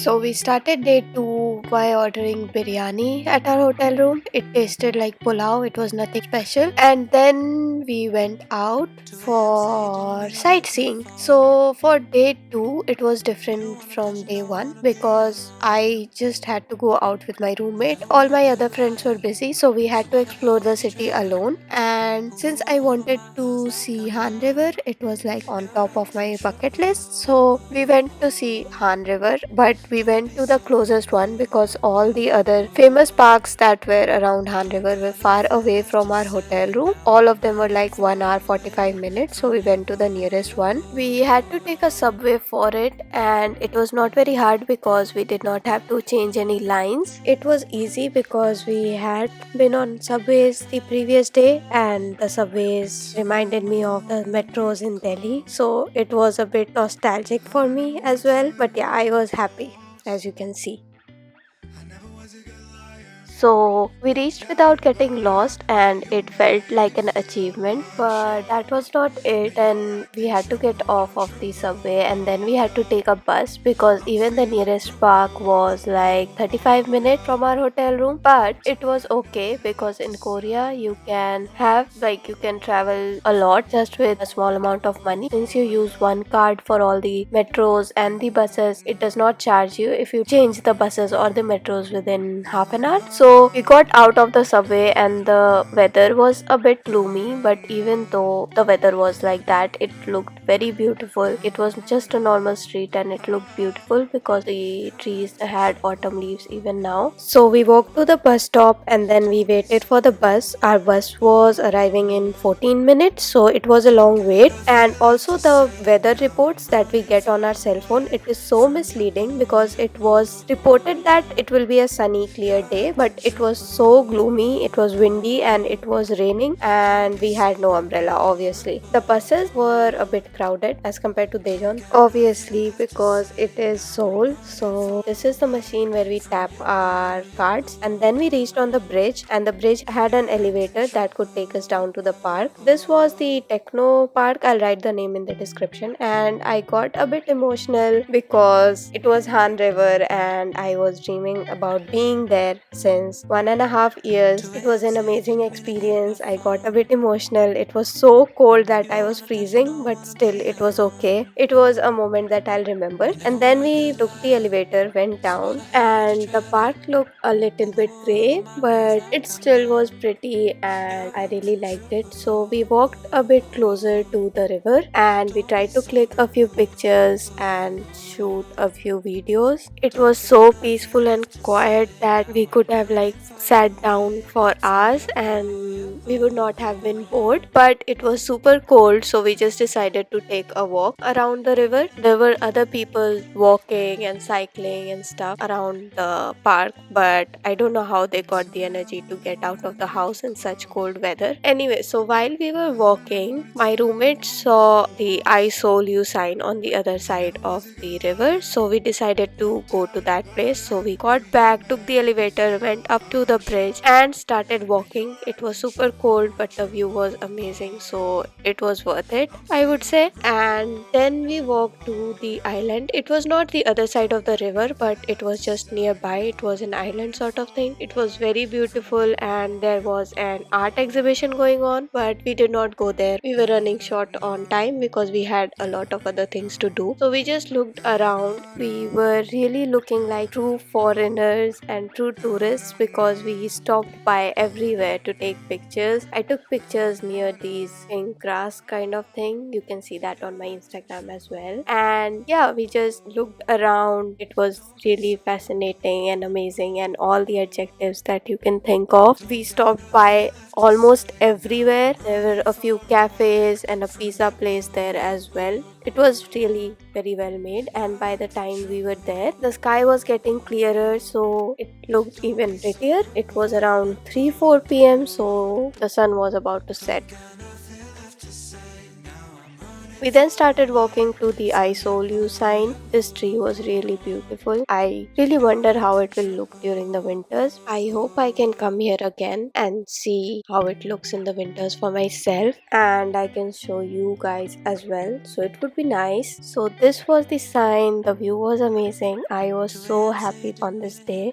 So we started day 2 by ordering biryani at our hotel room. It tasted like pulao, it was nothing special. And then we went out for sightseeing. So for day 2, it was different from day 1 because I just had to go out with my roommate. All my other friends were busy, so we had to explore the city alone. And since I wanted to see Han River, it was like on top of my bucket list. So we went to see Han River, but we went to the closest one because all the other famous parks that were around Han River were far away from our hotel room. All of them were like 1 hour 45 minutes, so we went to the nearest one. We had to take a subway for it, and it was not very hard because we did not have to change any lines. It was easy because we had been on subways the previous day, and the subways reminded me of the metros in Delhi, so it was a bit nostalgic for me as well. But yeah, I was happy, as you can see. So we reached without getting lost, and it felt like an achievement, but that was not it. And we had to get off of the subway, and then we had to take a bus because even the nearest park was like 35 minutes from our hotel room. But it was okay because in Korea you can travel a lot just with a small amount of money. Since you use one card for all the metros and the buses, it does not charge you if you change the buses or the metros within half an hour. So we got out of the subway, and the weather was a bit gloomy, but even though the weather was like that, it looked very beautiful. It was just a normal street, and it looked beautiful because the trees had autumn leaves even now. So we walked to the bus stop, and then we waited for the bus. Our bus was arriving in 14 minutes, so it was a long wait. And also the weather reports that we get on our cell phone, it is so misleading because it was reported that it will be a sunny clear day, but it was so gloomy, it was windy, and it was raining, and we had no umbrella. Obviously the buses were a bit crowded as compared to Daejeon, obviously because it is Seoul. So this is the machine where we tap our cards, and then we reached on the bridge, and the bridge had an elevator that could take us down to the park. This was the Techno Park. I'll write the name in the description. And I got a bit emotional because it was Han River, and I was dreaming about being there since 1.5 years. It was an amazing experience. I got a bit emotional. It was so cold that I was freezing, but still it was okay. It was a moment that I'll remember. And then we took the elevator, went down, and the park looked a little bit grey, but it still was pretty, and I really liked it. So we walked a bit closer to the river, and we tried to click a few pictures and shoot a few videos. It was so peaceful and quiet that we could have sat down for hours and we would not have been bored. But it was super cold, so we just decided to take a walk around the river. There were other people walking and cycling and stuff around the park, but I don't know how they got the energy to get out of the house in such cold weather. Anyway, so while we were walking, my roommate saw the I Soul You sign on the other side of the river, so we decided to go to that place. So we got back, took the elevator, went up to the bridge, and started walking. It was super cold, but the view was amazing, so it was worth it, I would say. And then we walked to the island. It was not the other side of the river, but it was just nearby. It was an island sort of thing. It was very beautiful, and there was an art exhibition going on, but we did not go there. We were running short on time because we had a lot of other things to do. So we just looked around. We were really looking like true foreigners and true tourists because we stopped by everywhere to take pictures. I took pictures near these pink grass kind of thing. You can see that on my Instagram as well. And yeah, we just looked around. It was really fascinating and amazing, and all the adjectives that you can think of. We stopped by almost everywhere. There were a few cafes and a pizza place there as well. It was really very well made, and by the time we were there, the sky was getting clearer, so it looked even prettier. It was around 3-4 p.m., so the sun was about to set. We then started walking to the I Soul You sign. This tree was really beautiful. I really wonder how it will look during the winters. I hope I can come here again and see how it looks in the winters for myself, and I can show you guys as well. So it would be nice. So this was the sign. The view was amazing. I was so happy on this day.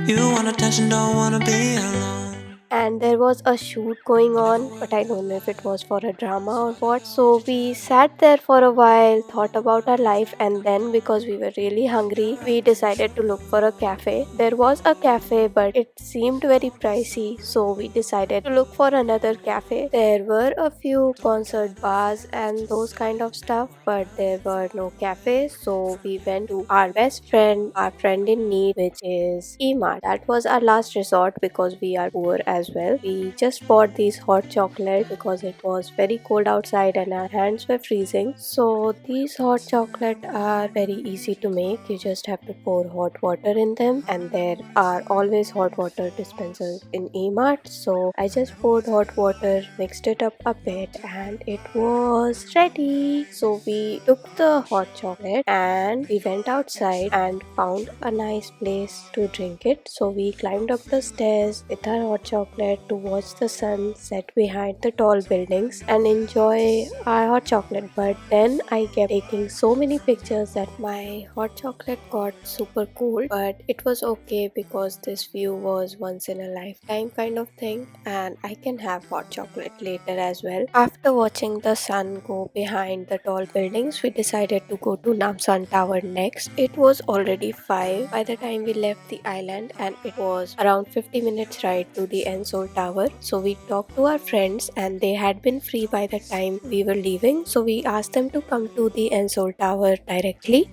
You want attention, don't wanna be alone. And there was a shoot going on, but I don't know if it was for a drama or what. So we sat there for a while, thought about our life, and then because we were really hungry, we decided to look for a cafe. There was a cafe, but it seemed very pricey, so we decided to look for another cafe. There were a few concert bars and those kind of stuff, but there were no cafes, so we went to our best friend, our friend in need, which is Emart. That was our last resort because we are poor as well. We just bought these hot chocolate because it was very cold outside and our hands were freezing. So these hot chocolate are very easy to make. You just have to pour hot water in them, and there are always hot water dispensers in Emart. So I just poured hot water, mixed it up a bit, and it was ready. So we took the hot chocolate and we went outside and found a nice place to drink it. So we climbed up the stairs with our hot chocolate to watch the sun set behind the tall buildings and enjoy our hot chocolate. But then I kept taking so many pictures that my hot chocolate got super cold. But it was okay because this view was once in a lifetime kind of thing, and I can have hot chocolate later as well. After watching the sun go behind the tall buildings, we decided to go to Namsan Tower next. It was already 5 by the time we left the island, and it was around 50 minutes ride to the Ensol Tower. So we talked to our friends and they had been free by the time we were leaving. So we asked them to come to the Ensol Tower directly.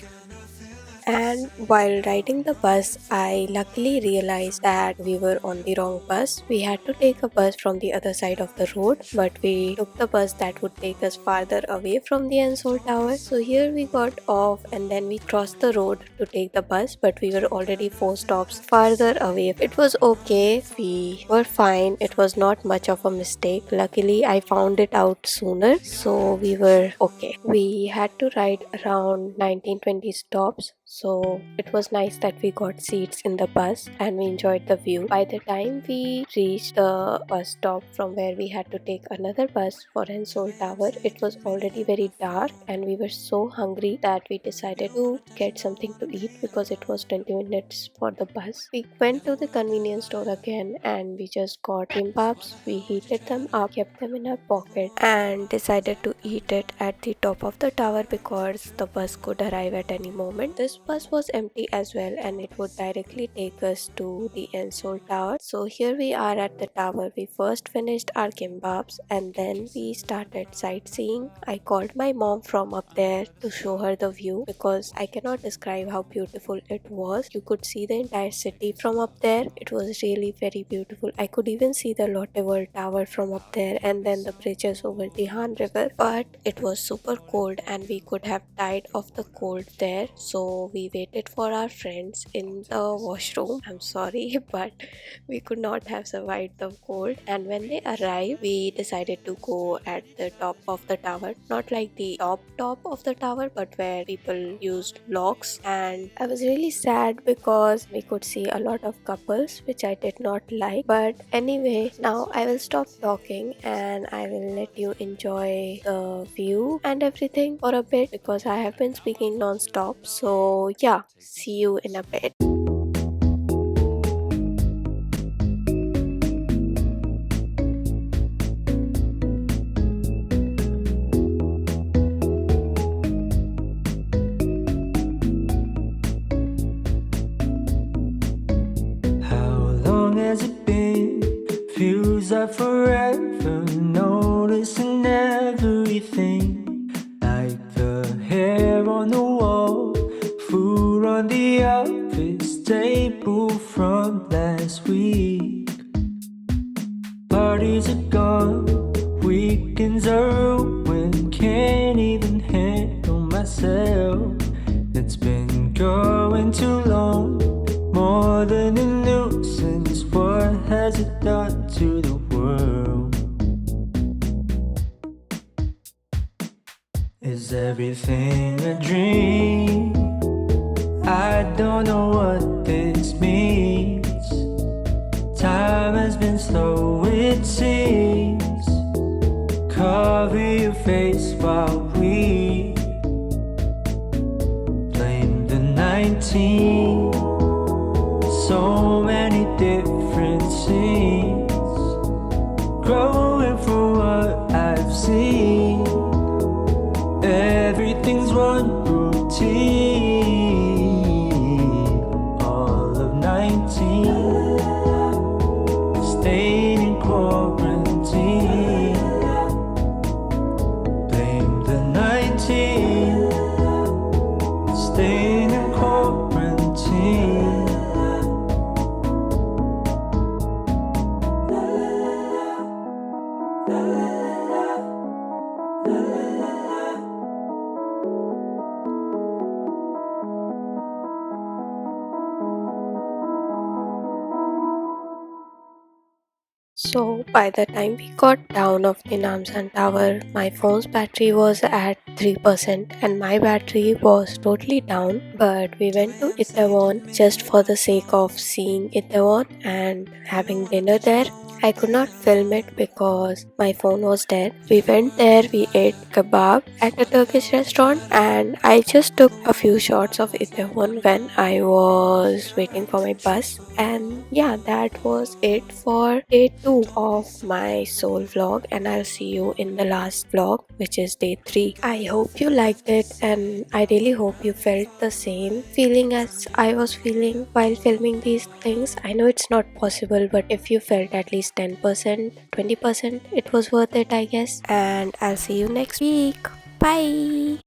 And while riding the bus, I luckily realized that we were on the wrong bus. We had to take a bus from the other side of the road, but we took the bus that would take us farther away from the Ensol Tower. So here we got off and then we crossed the road to take the bus, but we were already 4 stops farther away. It was okay, we were fine. It was not much of a mistake. Luckily, I found it out sooner, so we were okay. We had to ride around 19-20 stops. So it was nice that we got seats in the bus and we enjoyed the view. By the time we reached the bus stop from where we had to take another bus for Ensol Tower, it was already very dark and we were so hungry that we decided to get something to eat because it was 20 minutes for the bus. We went to the convenience store again and we just got kimbaps. We heated them up, kept them in our pocket, and decided to eat it at the top of the tower because the bus could arrive at any moment. This bus was empty as well and it would directly take us to the Ensol Tower. So here we are at the tower. We first finished our kimbaps and then we started sightseeing. I called my mom from up there to show her the view because I cannot describe how beautiful it was. You could see the entire city from up there. It was really very beautiful. I could even see the Lotte World Tower from up there and then the bridges over the Han River. But it was super cold and we could have died of the cold there. So we waited for our friends in the washroom. I'm sorry, but we could not have survived the cold. And when they arrived, we decided to go at the top of the tower. Not like the top of the tower, but where people used locks. And I was really sad because we could see a lot of couples, which I did not like. But anyway, now I will stop talking and I will let you enjoy the view and everything for a bit because I have been speaking non-stop. So yeah, see you in a bit. How long has it been? Feels like forever. Noticing everything, like the hair on the wall, food on the office table from last week. Parties are gone, weekends are ruined. Can't even handle myself. It's been going too long, more than a nuisance. What has it done to the world? everything a dream? I don't know what this means. Time has been slow, it seems. Cover your face while we blame the 19. So many different scenes, growing from what I've seen. Everything's one routine. All of 19, staying in quarantine. Blame the 19, staying in quarantine. So by the time we got down off the Namsan Tower, my phone's battery was at 3% and my battery was totally down. But we went to Itaewon just for the sake of seeing Itaewon and having dinner there. I could not film it because my phone was dead. We went there, we ate kebab at a Turkish restaurant, and I just took a few shots of Itaewon when I was waiting for my bus. And yeah, that was it for day 2 of my Seoul vlog, and I'll see you in the last vlog, which is day 3. I hope you liked it, and I really hope you felt the same feeling as I was feeling while filming these things. I know it's not possible, but if you felt at least 10%, 20%, it was worth it, I guess. And I'll see you next week. Bye.